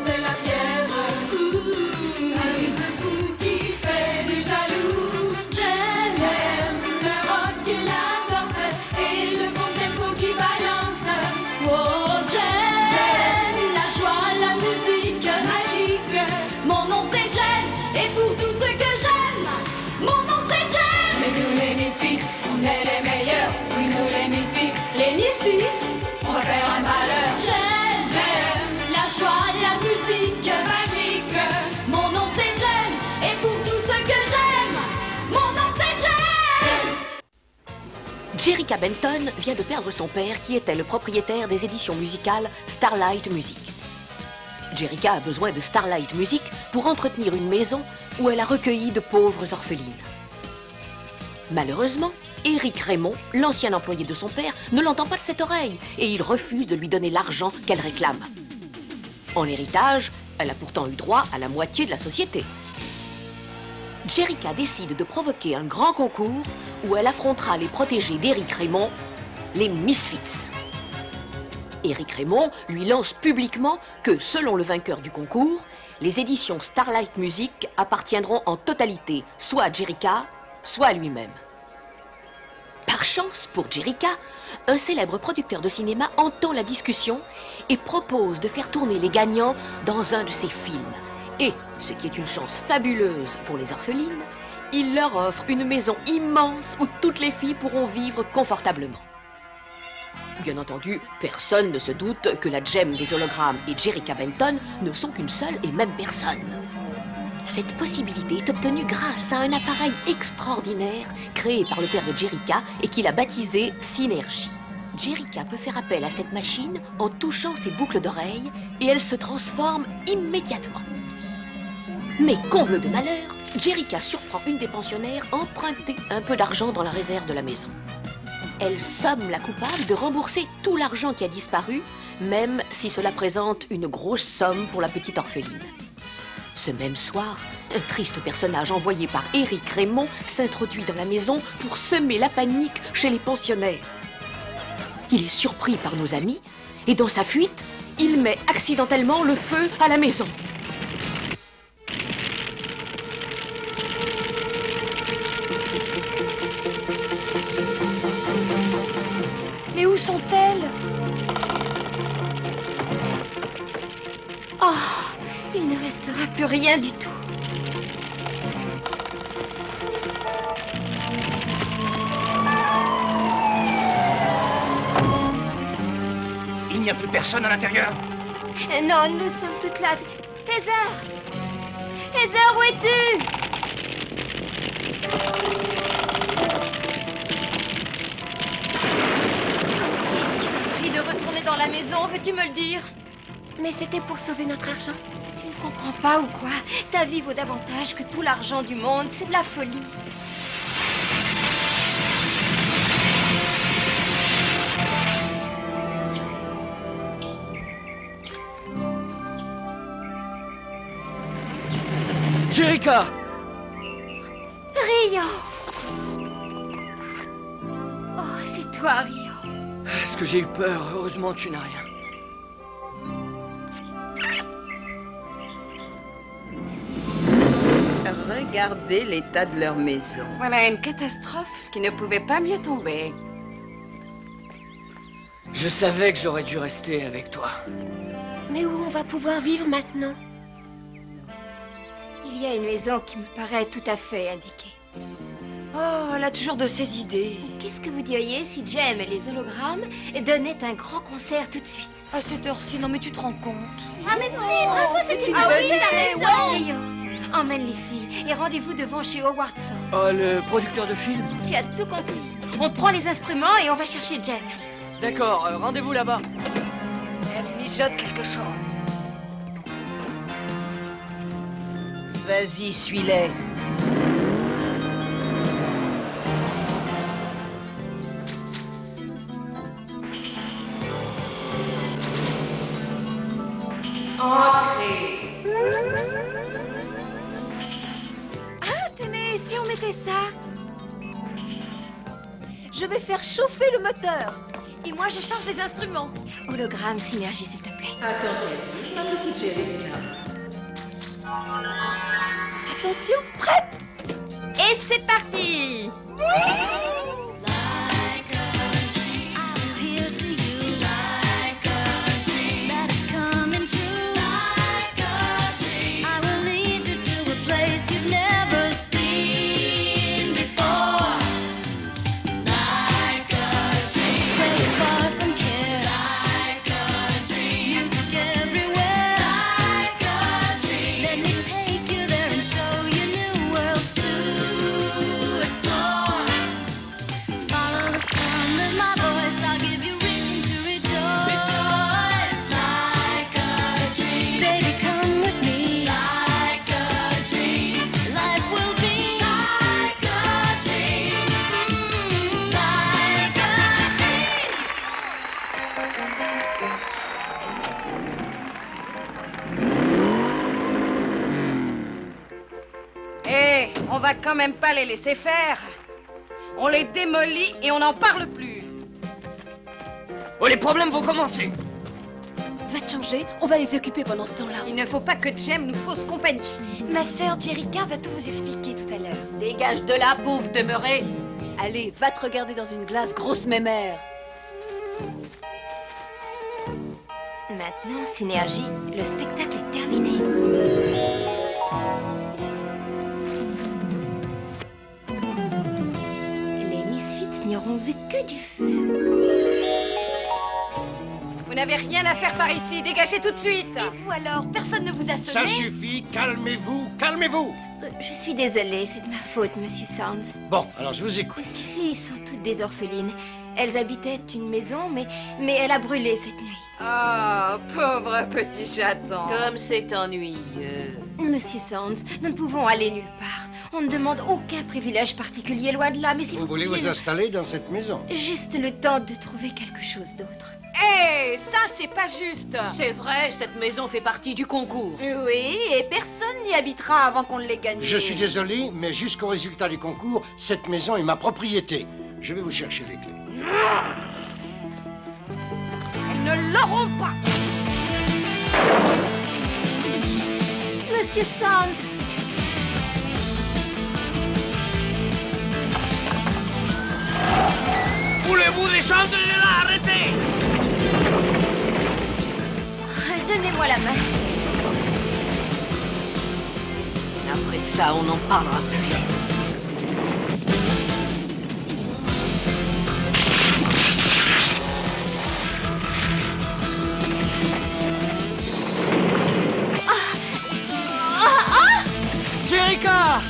c'est la fièvre. Un rythme fou qui fait des jaloux. J'aime le rock et la danse et le bon tempo qui balance. Oh, j'aime la joie, la musique magique. Mon nom c'est Jen et pour tout ce que j'aime, mon nom c'est Jen. Mais nous les Misfits, on est les meilleurs. Oui, nous les Misfits. Les Misfits, on va faire un malheur. J'aime la joie, la musique magique. Mon nom c'est Jen et pour tout ce que j'aime, mon nom c'est Jen. Jerrica Benton vient de perdre son père qui était le propriétaire des éditions musicales Starlight Music. Jerrica a besoin de Starlight Music pour entretenir une maison où elle a recueilli de pauvres orphelines. Malheureusement, Éric Raymond, l'ancien employé de son père, ne l'entend pas de cette oreille et il refuse de lui donner l'argent qu'elle réclame. En héritage, elle a pourtant eu droit à la moitié de la société. Jerrica décide de provoquer un grand concours où elle affrontera les protégés d'Éric Raymond, les Misfits. Éric Raymond lui lance publiquement que, selon le vainqueur du concours, les éditions Starlight Music appartiendront en totalité soit à Jerrica, soit à lui-même. Par chance pour Jerrica, un célèbre producteur de cinéma entend la discussion et propose de faire tourner les gagnants dans un de ses films. Et, ce qui est une chance fabuleuse pour les orphelines, il leur offre une maison immense où toutes les filles pourront vivre confortablement. Bien entendu, personne ne se doute que la gemme des hologrammes et Jerrica Benton ne sont qu'une seule et même personne. Cette possibilité est obtenue grâce à un appareil extraordinaire créé par le père de Jerrica et qu'il a baptisé Synergie. Jerrica peut faire appel à cette machine en touchant ses boucles d'oreilles et elle se transforme immédiatement. Mais comble de malheur, Jerrica surprend une des pensionnaires emprunter un peu d'argent dans la réserve de la maison. Elle somme la coupable de rembourser tout l'argent qui a disparu, même si cela présente une grosse somme pour la petite orpheline. Ce même soir, un triste personnage envoyé par Éric Raymond s'introduit dans la maison pour semer la panique chez les pensionnaires. Il est surpris par nos amis et dans sa fuite, il met accidentellement le feu à la maison. Mais où sont-elles? Oh, il ne restera plus rien du tout. Il n'y a plus personne à l'intérieur. Non, nous sommes toutes là. Heather! Heather, où es-tu? Qu'est-ce qui t'a pris de retourner dans la maison? Veux-tu me le dire? Mais c'était pour sauver notre argent. Tu ne comprends pas ou quoi? Ta vie vaut davantage que tout l'argent du monde. C'est de la folie. Jerrica! Rio! Oh, c'est toi, Rio. Est-ce que j'ai eu peur? Heureusement, tu n'as rien. Regardez l'état de leur maison. Voilà une catastrophe qui ne pouvait pas mieux tomber. Je savais que j'aurais dû rester avec toi. Mais où on va pouvoir vivre maintenant? Il y a une maison qui me paraît tout à fait indiquée. Oh, elle a toujours de ses idées. Qu'est-ce que vous diriez si Jem et les hologrammes donnaient un grand concert tout de suite? À cette heure-ci, non mais tu te rends compte? Ah mais si, bravo, c'est une bonne idée. Rio, emmène les filles et rendez-vous devant chez Howard Sand. Oh, le producteur de film? Tu as tout compris. On prend les instruments et on va chercher Jem. D'accord, rendez-vous là-bas. Elle mijote quelque chose. Vas-y, suis-les. Entrez. Ah, tenez, si on mettait ça? Je vais faire chauffer le moteur. Et moi, je change les instruments. Hologramme, synergie, s'il te plaît. Attention, ma petite Jerica. Attention, prête? Et c'est parti! On va quand même pas les laisser faire. On les démolit et on n'en parle plus. Oh, les problèmes vont commencer. Va te changer, on va les occuper pendant ce temps-là. Il ne faut pas que Jem nous fausse compagnie. Ma sœur Jerica va tout vous expliquer tout à l'heure. Dégage de là, pauvre demeuré. Allez, va te regarder dans une glace, grosse mémère. Maintenant, synergie, le spectacle est terminé. Les Misfits n'y auront vu que du feu. Vous n'avez rien à faire par ici, dégagez tout de suite. Et vous alors, personne ne vous a sonné? Ça suffit, calmez-vous, calmez-vous. Je suis désolée, c'est de ma faute, Monsieur Sands. Bon, alors je vous écoute. Ces filles sont toutes des orphelines. Elles habitaient une maison, mais elle a brûlé cette nuit. Oh, pauvre petit chaton. Comme c'est ennuyeux. Monsieur Sands, nous ne pouvons aller nulle part. On ne demande aucun privilège particulier, loin de là, mais si Vous voulez vous installer dans cette maison? Juste le temps de trouver quelque chose d'autre. Hé, ça c'est pas juste. C'est vrai, cette maison fait partie du concours. Oui, et personne n'y habitera avant qu'on l'ait gagné. Je suis désolé, mais jusqu'au résultat du concours, cette maison est ma propriété. Je vais vous chercher les clés. Elles ne l'auront pas. Monsieur Sands! Voulez-vous descendre de là? Arrêtez! Donnez-moi la main. Après ça, on n'en parlera plus. Jerica!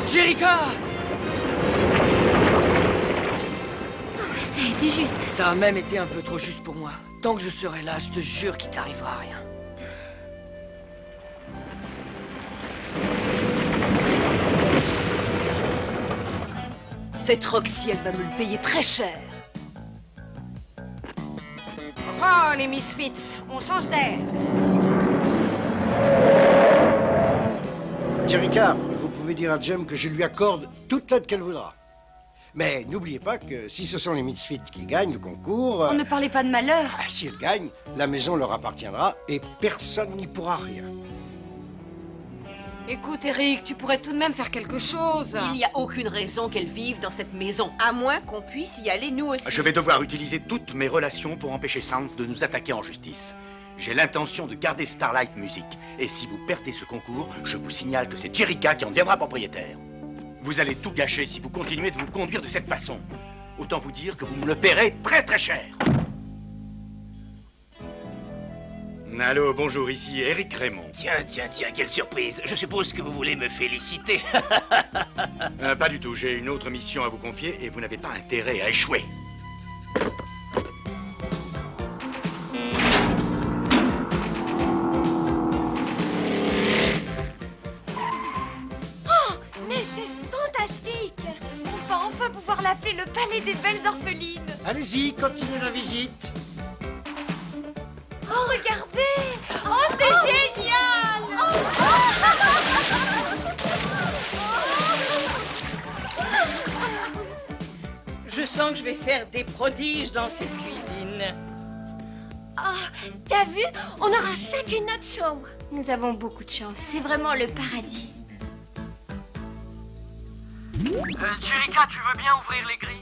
Jerica! Ça a été juste. Ça a même été un peu trop juste pour moi. Tant que je serai là, je te jure qu'il t'arrivera rien. Cette Roxy, elle va me le payer très cher. Oh, les Misfits, on change d'air. Jerica, vous pouvez dire à Jem que je lui accorde toute l'aide qu'elle voudra. Mais n'oubliez pas que si ce sont les Misfits qui gagnent le concours... On ne parlait pas de malheur. Si elles gagnent, la maison leur appartiendra et personne n'y pourra rien. Écoute, Eric, tu pourrais tout de même faire quelque chose. Il n'y a aucune raison qu'elle vive dans cette maison. À moins qu'on puisse y aller nous aussi. Je vais devoir utiliser toutes mes relations pour empêcher Sands de nous attaquer en justice. J'ai l'intention de garder Starlight Music. Et si vous perdez ce concours, je vous signale que c'est Jerica qui en deviendra propriétaire. Vous allez tout gâcher si vous continuez de vous conduire de cette façon. Autant vous dire que vous me le paierez très très cher. Allô, bonjour, ici Eric Raymond. Tiens, quelle surprise. Je suppose que vous voulez me féliciter. Pas du tout, j'ai une autre mission à vous confier et vous n'avez pas intérêt à échouer. parler des belles orphelines. Allez-y, continuez la visite. Oh, regardez! Oh, c'est génial! Je sens que je vais faire des prodiges dans cette cuisine. Oh, t'as vu? On aura chacune notre chambre. Nous avons beaucoup de chance. C'est vraiment le paradis. Jerica, tu veux bien ouvrir les grilles?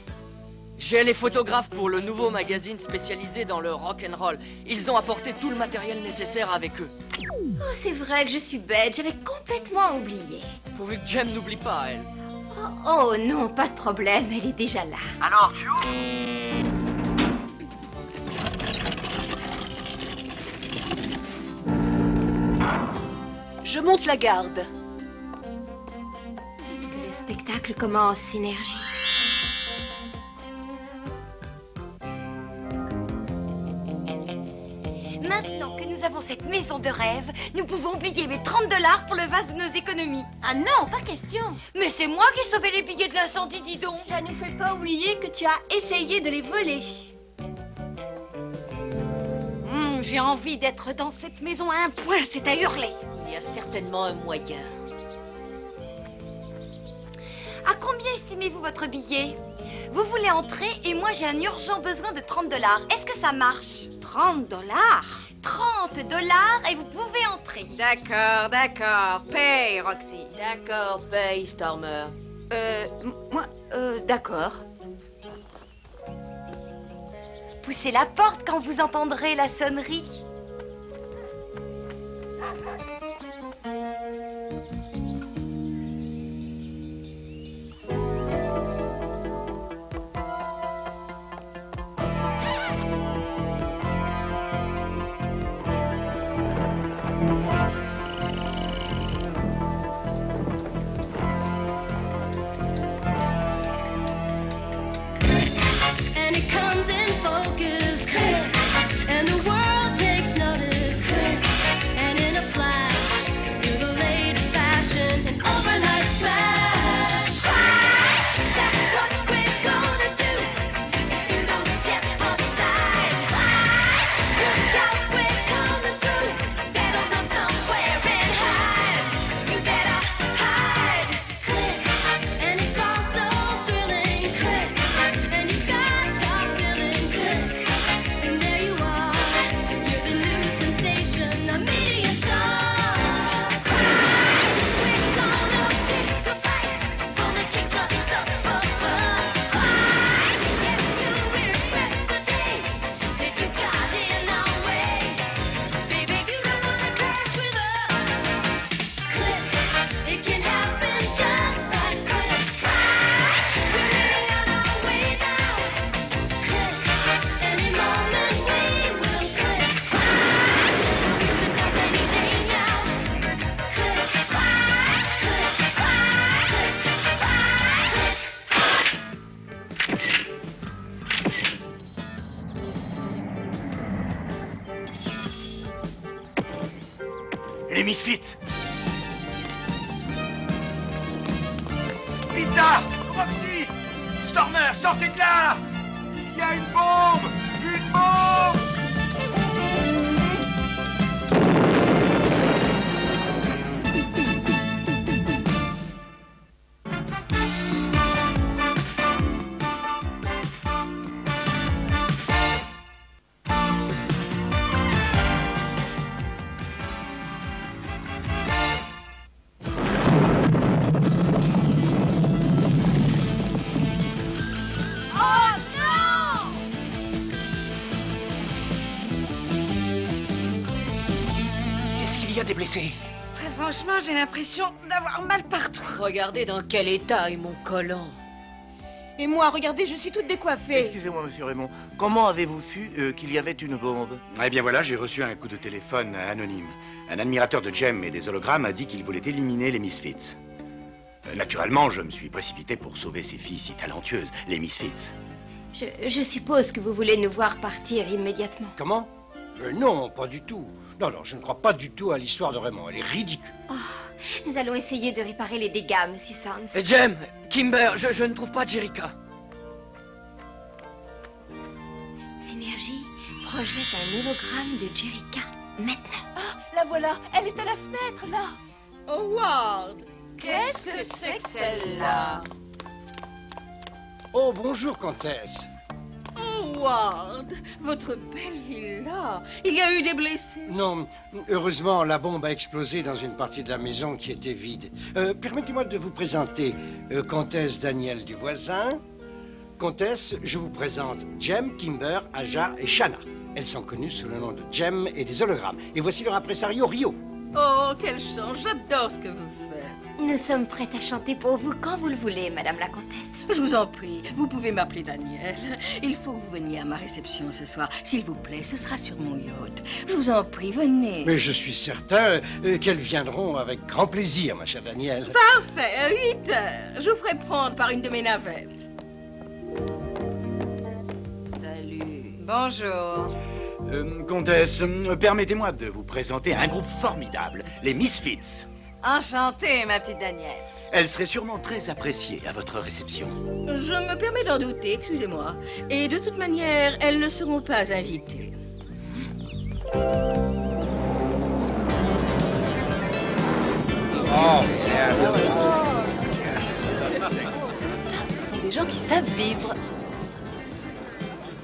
J'ai les photographes pour le nouveau magazine spécialisé dans le rock'n'roll. Ils ont apporté tout le matériel nécessaire avec eux. Oh, c'est vrai que je suis bête. J'avais complètement oublié. Pourvu que Jem n'oublie pas, elle. Oh non, pas de problème. Elle est déjà là. Alors, tu ouvres? Je monte la garde. Que le spectacle commence, Synergie. Maintenant que nous avons cette maison de rêve, nous pouvons oublier mes 30 $ pour le vase de nos économies. Ah non, pas question. Mais c'est moi qui sauvais les billets de l'incendie, dis donc. Ça ne fait pas oublier que tu as essayé de les voler. J'ai envie d'être dans cette maison à un point, c'est à hurler. Il y a certainement un moyen. À combien estimez-vous votre billet? Vous voulez entrer et moi j'ai un urgent besoin de 30 $. Est-ce que ça marche? 30 $? 30 $ et vous pouvez entrer. D'accord, d'accord. Paye, Roxy. D'accord, paye, Stormer. D'accord. Poussez la porte quand vous entendrez la sonnerie. And it comes in focus, click, and the world takes notice, click, and in a flash, you're the latest fashion, an overnight smash. That's what we're gonna do. If you don't step aside, look out, we're coming through. Better run somewhere and hide. You better hide. Click, and it's all so thrilling. Click, and you got top billing. Click, and there you are. You're the new sensation, a media star. We're gonna pick a fight. Gonna change us up a bus. Yes, you regret the day that you got in our way. Baby, you don't wanna crash with us. Click, it can happen just like click. We're really on our way now. Click, any moment we will click. Here's the time, any day now. Click, click, Les Misfits! Pizza! Roxy! Stormer, sortez de là! Il y a une bombe! Une bombe! Oh non! Est-ce qu'il y a des blessés? Très franchement, j'ai l'impression d'avoir mal partout. Regardez dans quel état est mon collant. Et moi, regardez, je suis toute décoiffée. Excusez-moi, monsieur Raymond. Comment avez-vous su qu'il y avait une bombe? Eh bien voilà, j'ai reçu un coup de téléphone anonyme. Un admirateur de Jem et des hologrammes a dit qu'il voulait éliminer les Misfits. Naturellement, je me suis précipité pour sauver ces filles si talentueuses, les Misfits. Je suppose que vous voulez nous voir partir immédiatement. Comment? Non, pas du tout. Non, non, je ne crois pas du tout à l'histoire de Raymond. Elle est ridicule. Nous allons essayer de réparer les dégâts, Monsieur Sands. Jem, Kimber, je ne trouve pas Jerica. projette un hologramme de Jerrica maintenant. Ah, la voilà, elle est à la fenêtre, là. Howard, qu'est-ce que c'est que celle-là? Oh, bonjour, comtesse. Howard, votre belle villa. Il y a eu des blessés? Non, heureusement, la bombe a explosé dans une partie de la maison qui était vide. Permettez-moi de vous présenter comtesse Danielle du voisin. Comtesse, je vous présente Jem, Kimber, Aja et Shanna. Elles sont connues sous le nom de Jem et des hologrammes. Et voici leur impresario, Rio. Oh, quelle chance, j'adore ce que vous faites. Nous sommes prêtes à chanter pour vous quand vous le voulez, Madame la Comtesse. Je vous en prie, vous pouvez m'appeler Daniel. Il faut que vous veniez à ma réception ce soir. S'il vous plaît, ce sera sur mon yacht. Je vous en prie, venez. Mais je suis certain qu'elles viendront avec grand plaisir, ma chère Danielle. Parfait, à 8 heures. Je vous ferai prendre par une de mes navettes. Salut. Bonjour. Comtesse, permettez-moi de vous présenter un groupe formidable, les Misfits. Enchantée, ma petite Danielle. Elles seraient sûrement très appréciées à votre réception. Je me permets d'en douter, excusez-moi. Et de toute manière, elles ne seront pas invitées. Ça, ce sont des gens qui savent vivre.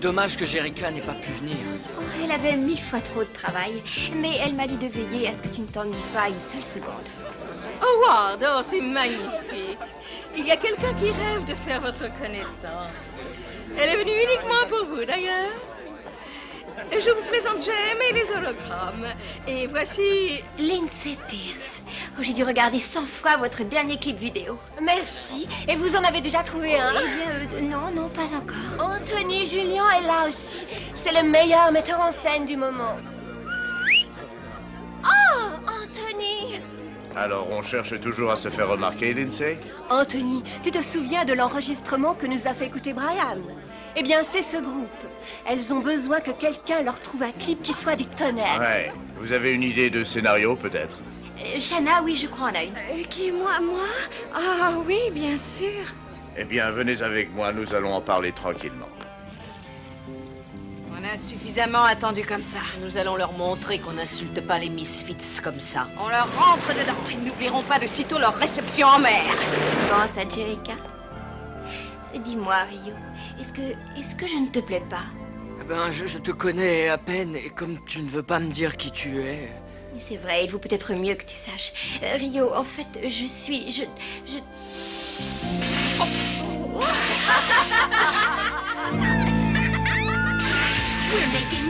Dommage que Jerrica n'ait pas pu venir. Oh, elle avait 1000 fois trop de travail, mais elle m'a dit de veiller à ce que tu ne t'ennuies pas une seule seconde. Howard, oh, c'est magnifique. Il y a quelqu'un qui rêve de faire votre connaissance. Elle est venue uniquement pour vous, d'ailleurs. Je vous présente Jem et les hologrammes. Et voici... Lindsay Pierce. Oh, j'ai dû regarder 100 fois votre dernier clip vidéo. Merci. Et vous en avez déjà trouvé un? Eh bien, non, pas encore. Anthony Julien est là aussi. C'est le meilleur metteur en scène du moment. Oh, Anthony! Alors, on cherche toujours à se faire remarquer, Lindsay? Anthony, tu te souviens de l'enregistrement que nous a fait écouter Brian? Eh bien, c'est ce groupe. Elles ont besoin que quelqu'un leur trouve un clip qui soit du tonnerre. Ouais. Vous avez une idée de scénario, peut-être? Shanna, oui, je crois en a une. Qui, moi? Ah oui, bien sûr. Eh bien, venez avec moi, nous allons en parler tranquillement. On a suffisamment attendu comme ça. Nous allons leur montrer qu'on n'insulte pas les Misfits comme ça. On leur rentre dedans. Ils n'oublieront pas de sitôt leur réception en mer. Pense à Jerrica. Dis-moi, Rio, est-ce que je ne te plais pas? Ben, je te connais à peine, et comme tu ne veux pas me dire qui tu es... C'est vrai, il vaut peut-être mieux que tu saches. Rio, en fait, je suis... We're making